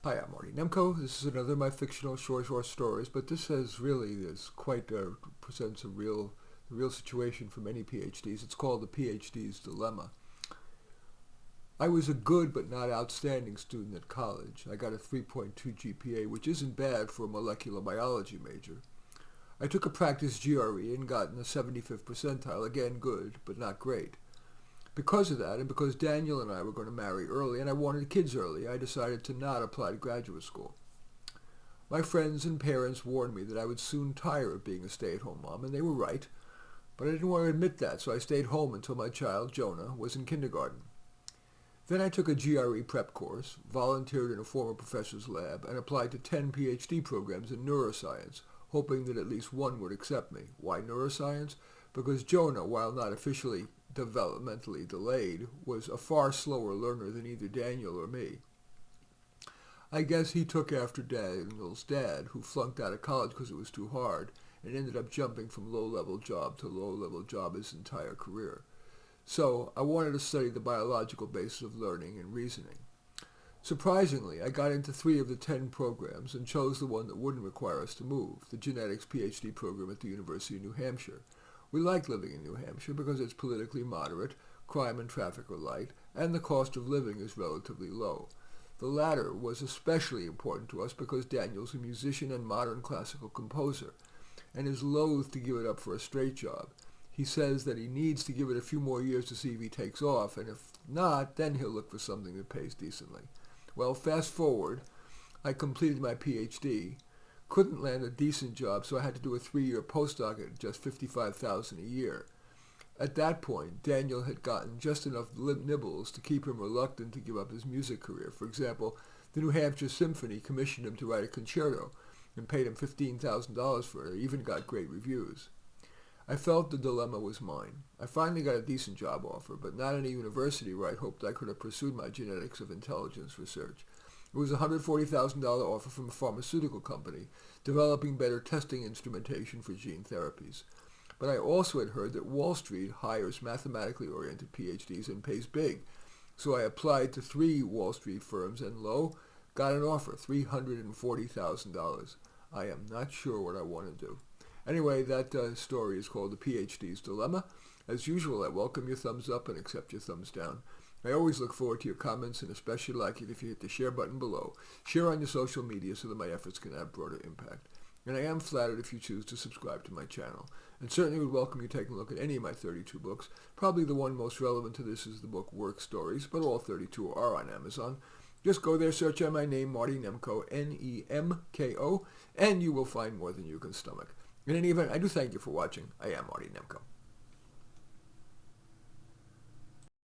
Hi, I'm Marty Nemko. This is another of my fictional short stories, but this presents a real situation for many PhDs. It's called the PhD's Dilemma. I was a good but not outstanding student at college. I got a 3.2 GPA, which isn't bad for a molecular biology major. I took a practice GRE and got in the 75th percentile, again good, but not great. Because of that, and because Daniel and I were going to marry early and I wanted kids early, I decided to not apply to graduate school. My friends and parents warned me that I would soon tire of being a stay-at-home mom, and they were right, but I didn't want to admit that, so I stayed home until my child, Jonah, was in kindergarten. Then I took a GRE prep course, volunteered in a former professor's lab, and applied to 10 Ph.D. programs in neuroscience, hoping that at least one would accept me. Why neuroscience? Because Jonah, while not officially developmentally delayed, was a far slower learner than either Daniel or me. I guess he took after Daniel's dad, who flunked out of college because it was too hard, and ended up jumping from low-level job to low-level job his entire career. So I wanted to study the biological basis of learning and reasoning. Surprisingly, I got into 3 of the 10 programs and chose the one that wouldn't require us to move, the genetics PhD program at the University of New Hampshire. We like living in New Hampshire because it's politically moderate, crime and traffic are light, and the cost of living is relatively low. The latter was especially important to us because Daniel's a musician and modern classical composer, and is loath to give it up for a straight job. He says that he needs to give it a few more years to see if he takes off, and if not, then he'll look for something that pays decently. Well, fast forward, I completed my PhD, couldn't land a decent job, so I had to do a 3-year postdoc at just $55,000 a year. At that point, Daniel had gotten just enough nibbles to keep him reluctant to give up his music career. For example, the New Hampshire Symphony commissioned him to write a concerto and paid him $15,000 for it. It even got great reviews. I felt the dilemma was mine. I finally got a decent job offer, but not in a university where I hoped I could have pursued my genetics of intelligence research. It was a $140,000 offer from a pharmaceutical company developing better testing instrumentation for gene therapies. But I also had heard that Wall Street hires mathematically oriented PhDs and pays big. So I applied to 3 Wall Street firms and lo, got an offer, $340,000. I am not sure what I want to do. Anyway, that story is called The PhD's Dilemma. As usual, I welcome your thumbs up and accept your thumbs down. I always look forward to your comments and especially like it if you hit the share button below. Share on your social media so that my efforts can have broader impact. And I am flattered if you choose to subscribe to my channel. And certainly would welcome you taking a look at any of my 32 books. Probably the one most relevant to this is the book Work Stories, but all 32 are on Amazon. Just go there, search out my name, Marty Nemko, N-E-M-K-O, and you will find more than you can stomach. In any event, I do thank you for watching. I am Marty Nemko.